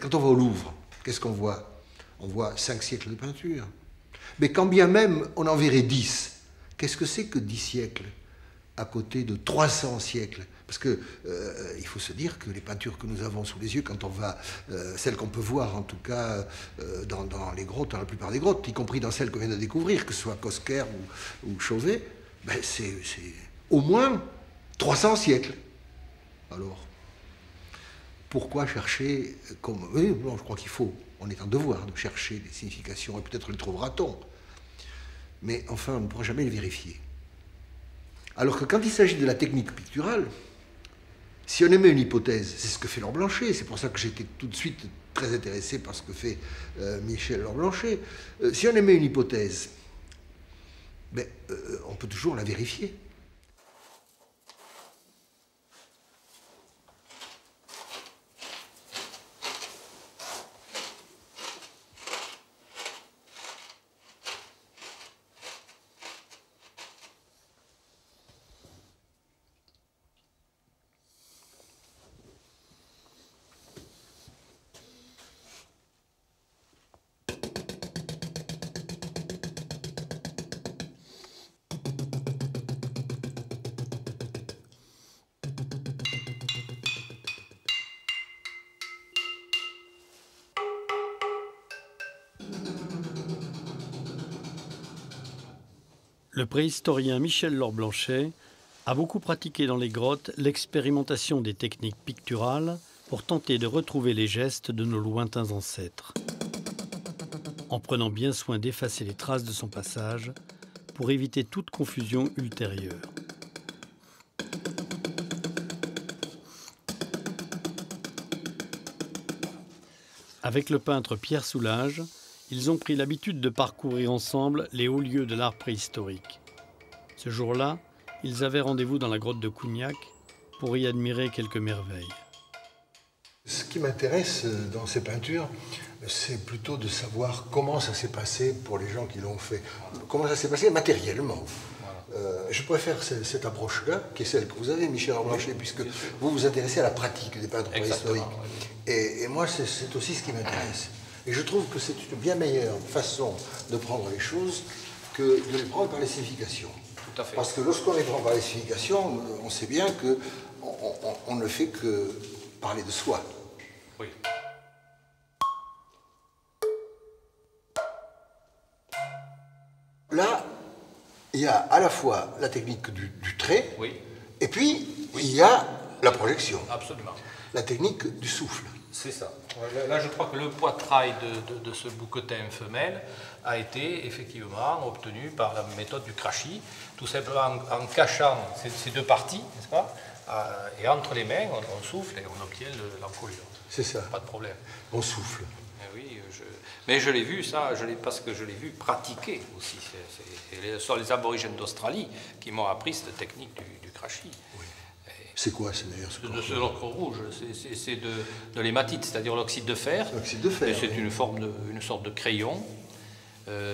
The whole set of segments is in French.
Quand on va au Louvre, qu'est-ce qu'on voit? On voit 5 siècles de peinture. Mais quand bien même on en verrait 10, qu'est-ce que c'est que 10 siècles à côté de 300 siècles? Parce que il faut se dire que les peintures que nous avons sous les yeux, quand on va, celles qu'on peut voir en tout cas dans les grottes, dans la plupart des grottes, y compris dans celles qu'on vient de découvrir, que ce soit Cosquer ou Chauvet, ben c'est au moins 300 siècles. Alors, pourquoi chercher comme... Oui, non, je crois qu'il faut, on est en devoir de chercher des significations, et peut-être les trouvera-t-on. Mais enfin, on ne pourra jamais les vérifier. Alors que quand il s'agit de la technique picturale, si on émet une hypothèse, c'est ce que fait Laure Blanchet, c'est pour ça que j'étais tout de suite très intéressé par ce que fait Michel Laure Blanchet. Si on émet une hypothèse, ben, on peut toujours la vérifier. Le préhistorien Michel Laure Blanchet a beaucoup pratiqué dans les grottes l'expérimentation des techniques picturales pour tenter de retrouver les gestes de nos lointains ancêtres, en prenant bien soin d'effacer les traces de son passage pour éviter toute confusion ultérieure. Avec le peintre Pierre Soulages, ils ont pris l'habitude de parcourir ensemble les hauts lieux de l'art préhistorique. Ce jour-là, ils avaient rendez-vous dans la grotte de Cougnac pour y admirer quelques merveilles. Ce qui m'intéresse dans ces peintures, c'est plutôt de savoir comment ça s'est passé pour les gens qui l'ont fait. Comment ça s'est passé matériellement. Je préfère cette approche-là, qui est celle que vous avez, Michel Laure Blanchet, puisque vous vous intéressez à la pratique des peintres préhistoriques. Oui. Et moi, c'est aussi ce qui m'intéresse. Et je trouve que c'est une bien meilleure façon de prendre les choses que de les prendre par les significations. Tout à fait. Parce que lorsqu'on les prend par les significations, on sait bien qu'on ne fait que parler de soi. Oui. Là, il y a à la fois la technique du trait, oui. Et puis il y a la projection. Absolument. La technique du souffle. C'est ça. Là, je crois que le poitrail de ce bouquetin femelle a été effectivement obtenu par la méthode du crachy, tout simplement en cachant ces deux parties, n'est-ce pas? Et entre les mains, on souffle et on obtient l'encolure. C'est ça. Pas de problème. On souffle. Oui, mais je l'ai vu, ça, parce que je l'ai vu pratiquer aussi. Ce sont les aborigènes d'Australie qui m'ont appris cette technique du crachy. Oui. C'est quoi, c'est d'ailleurs ce l'ocre rouge, c'est de l'hématite, c'est-à-dire l'oxyde de fer. L'oxyde de fer. Et c'est une sorte de crayon.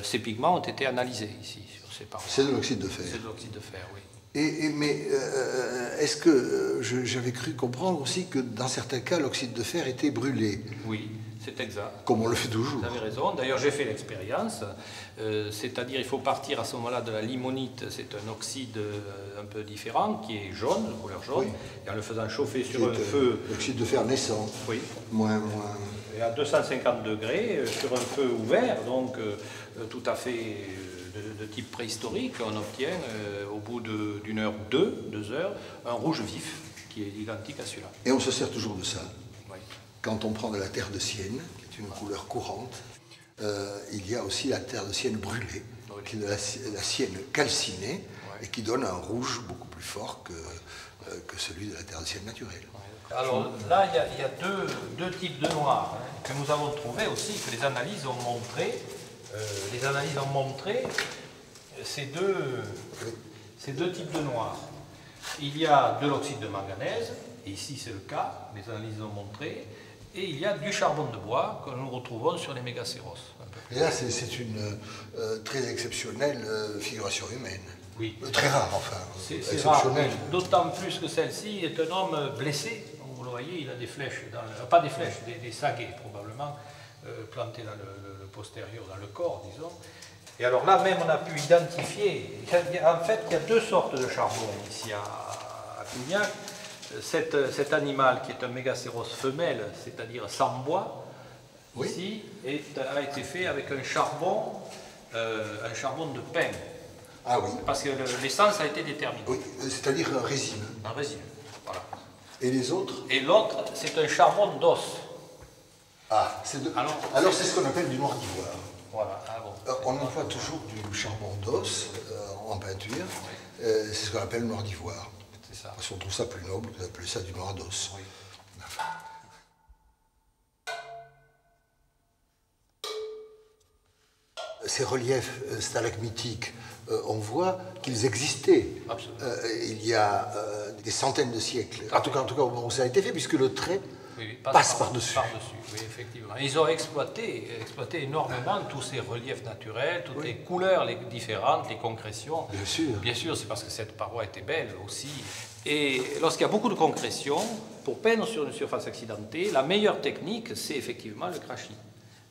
Ces pigments ont été analysés ici, sur ces parois. C'est de l'oxyde de fer. C'est de l'oxyde de fer, oui. Mais est-ce que j'avais cru comprendre aussi que dans certains cas, l'oxyde de fer était brûlé? Oui, c'est exact. Comme on le fait toujours. Vous avez raison. D'ailleurs, j'ai fait l'expérience. C'est-à-dire, il faut partir à ce moment-là de la limonite. C'est un oxyde un peu différent, qui est jaune, de couleur jaune. Oui. Et en le faisant chauffer sur un feu... L'oxyde de fer naissant. Oui. Moins... Et à 250 degrés, sur un feu ouvert, donc tout à fait... de type préhistorique, on obtient au bout d'une heure ou deux heures, un rouge vif qui est identique à celui-là. Et on se sert toujours de ça. Oui. Quand on prend de la terre de Sienne, qui est une couleur courante, il y a aussi la terre de Sienne brûlée, oui. Qui est de la Sienne calcinée, oui. Et qui donne un rouge beaucoup plus fort que celui de la terre de Sienne naturelle. Oui. Alors là, il y a deux types de noirs que nous avons trouvés aussi, que les analyses ont montré. Ces deux types de noirs. Il y a de l'oxyde de manganèse, et ici c'est le cas, les analyses ont montré, et il y a du charbon de bois que nous retrouvons sur les mégacéros. Et là, c'est une très exceptionnelle figuration humaine. Oui. Très rare, enfin. C'est exceptionnel. D'autant plus que celle-ci est un homme blessé. Vous le voyez, il a des flèches, pas des flèches, des saguets probablement. finalement planté dans le postérieur, dans le corps, disons. Et alors là même, on a pu identifier, en fait, il y a deux sortes de charbon ici à Cougnac. Cet animal qui est un mégacéros femelle, c'est-à-dire sans bois, oui, ici, a été fait avec un charbon de pin. Ah oui. Parce que l'essence a été déterminée. Oui, c'est-à-dire un résine. Un résine, voilà. Et les autres? Et l'autre, c'est un charbon d'os. Ah, alors c'est ce qu'on appelle du noir d'ivoire. Voilà. Ah bon. On emploie toujours du charbon d'os en peinture. Oui. C'est ce qu'on appelle le noir d'ivoire. C'est ça. Parce qu'on trouve ça plus noble que d'appeler ça du noir d'os. Oui. Enfin. Ces reliefs stalagmitiques, on voit qu'ils existaient il y a des centaines de siècles. En tout cas, au moment où ça a été fait, puisque le trait passe par-dessus. Oui, effectivement. Ils ont exploité énormément tous ces reliefs naturels, toutes les couleurs différentes, les concrétions. Bien sûr. Bien sûr, c'est parce que cette paroi était belle aussi. Et lorsqu'il y a beaucoup de concrétions, pour peindre sur une surface accidentée, la meilleure technique, c'est effectivement le crachis,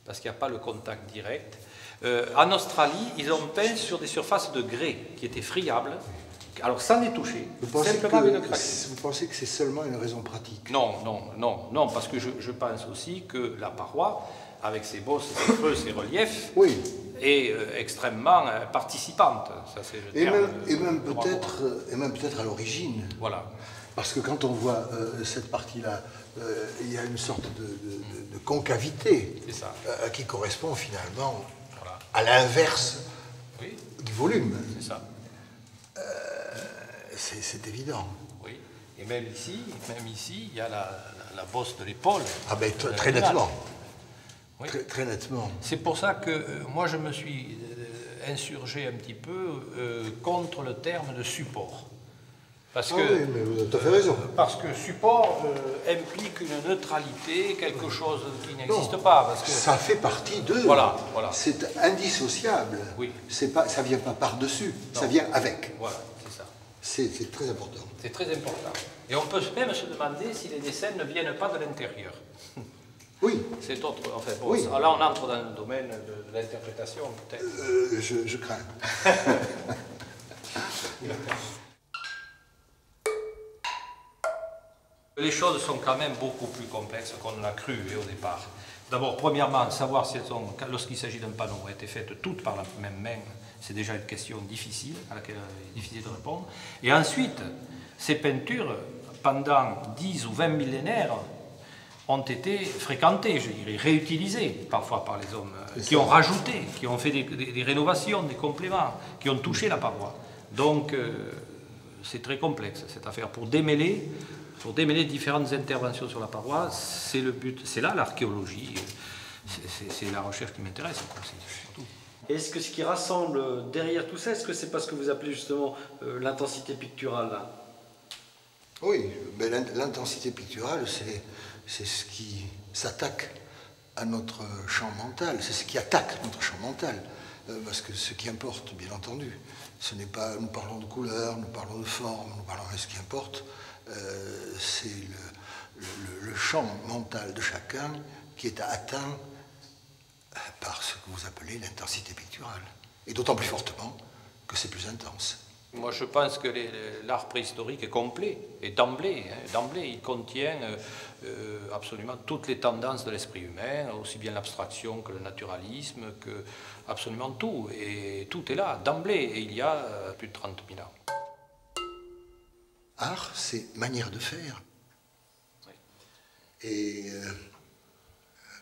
parce qu'il n'y a pas le contact direct. En Australie, ils ont peint sur des surfaces de grès qui étaient friables, alors sans les toucher, simplement avec le crachis. Vous pensez que c'est seulement une raison pratique? Non, parce que je pense aussi que la paroi, avec ses bosses, ses creux, ses reliefs, est extrêmement participante. Ça, c'est le terme. Et même peut-être à l'origine. Voilà. Parce que quand on voit cette partie-là, il y a une sorte de concavité qui correspond finalement à l'inverse du volume. C'est ça. C'est évident. Oui. Et même ici, il y a la bosse de l'épaule. Ah ben très nettement. Oui. Très nettement. C'est pour ça que moi je me suis insurgé un petit peu contre le terme de support. Parce que, oui, mais vous avez tout à fait raison. Parce que support implique une neutralité, quelque chose qui n'existe pas. Parce que ça fait partie d'eux. Voilà. C'est indissociable. Oui. Ça ne vient pas par-dessus, ça vient avec. Voilà, c'est ça. C'est très important. C'est très important. Et on peut même se demander si les dessins ne viennent pas de l'intérieur. Oui. C'est autre. Enfin, bon, là, on entre dans le domaine de l'interprétation, peut-être. Je crains. Les choses sont quand même beaucoup plus complexes qu'on ne l'a cru au départ. D'abord, premièrement, savoir si elles ont, lorsqu'il s'agit d'un panneau, ont été faites toutes par la même main, c'est déjà une question difficile, à laquelle il est difficile de répondre. Et ensuite, ces peintures, pendant 10 ou 20 millénaires, ont été fréquentées, je dirais, réutilisées, parfois par les hommes, qui ont rajouté, qui ont fait des rénovations, des compléments, qui ont touché la paroi. Donc, c'est très complexe, cette affaire. Pour démêler différentes interventions sur la paroi, c'est le but, c'est là l'archéologie, c'est la recherche qui m'intéresse. Est-ce que ce qui rassemble derrière tout ça, est-ce que c'est parce que vous appelez justement l'intensité picturale là? Oui, mais l'intensité picturale, c'est ce qui s'attaque à notre champ mental, c'est ce qui attaque notre champ mental. Parce que ce qui importe, bien entendu, ce n'est pas, nous parlons de couleur, nous parlons de forme, nous parlons de ce qui importe, c'est le champ mental de chacun qui est atteint par ce que vous appelez l'intensité picturale. Et d'autant plus fortement que c'est plus intense. Moi, je pense que l'art préhistorique est complet, et d'emblée, il contient absolument toutes les tendances de l'esprit humain, aussi bien l'abstraction que le naturalisme, que absolument tout. Et tout est là, d'emblée, et il y a plus de 30 000 ans. Art, c'est manière de faire. Oui. Et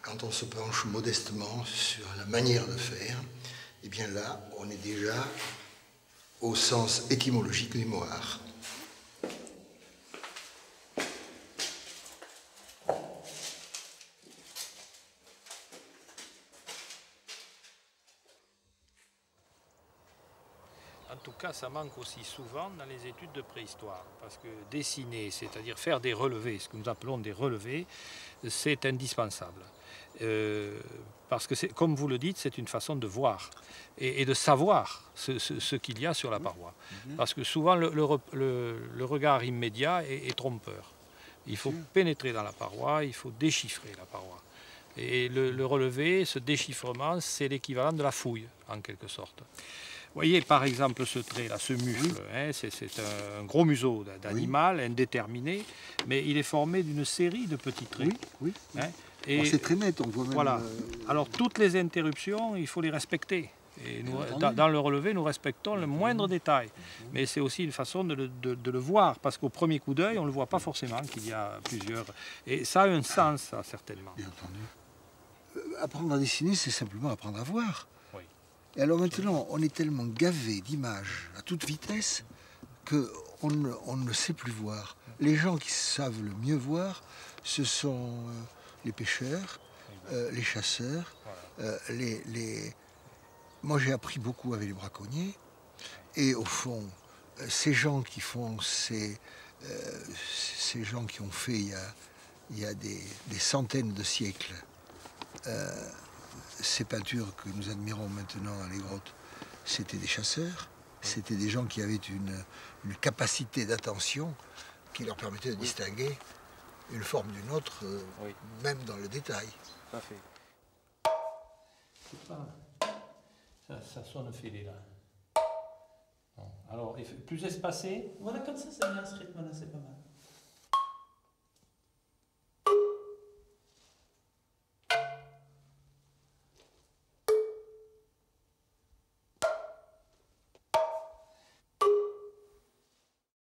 quand on se penche modestement sur la manière de faire, eh bien là, on est déjà au sens étymologique du mot art. En tout cas, ça manque aussi souvent dans les études de préhistoire, parce que dessiner, c'est-à-dire faire des relevés, ce que nous appelons des relevés, c'est indispensable. Parce que, comme vous le dites, c'est une façon de voir et de savoir ce qu'il y a sur la paroi. Parce que souvent, le regard immédiat est trompeur. Il faut pénétrer dans la paroi, il faut déchiffrer la paroi. Et le relevé, ce déchiffrement, c'est l'équivalent de la fouille, en quelque sorte. Vous voyez par exemple ce trait-là, ce mufle, hein, c'est un gros museau d'animal indéterminé, mais il est formé d'une série de petits traits. Oui. Hein, et c'est très net, on voit même... Voilà. Alors toutes les interruptions, il faut les respecter. Et nous, dans le relevé, nous respectons le moindre détail. Mais c'est aussi une façon de le voir, parce qu'au premier coup d'œil, on ne le voit pas forcément qu'il y a plusieurs... Et ça a un sens, ça, certainement. Bien entendu. Apprendre à dessiner, c'est simplement apprendre à voir. Oui. Et alors maintenant, on est tellement gavé d'images à toute vitesse qu'on ne sait plus voir. Les gens qui savent le mieux voir, ce sont les pêcheurs, les chasseurs, Moi, j'ai appris beaucoup avec les braconniers. Et au fond, ces gens qui font ces gens qui ont fait il y a des centaines de siècles ces peintures que nous admirons maintenant dans les grottes, c'était des chasseurs, c'était des gens qui avaient une capacité d'attention qui leur permettait de distinguer une forme d'une autre, même dans le détail. Tout à fait. Ça sonne fêlé là. Bon. Alors, plus espacé. Voilà, comme ça, c'est bien ce rythme-là, c'est pas mal.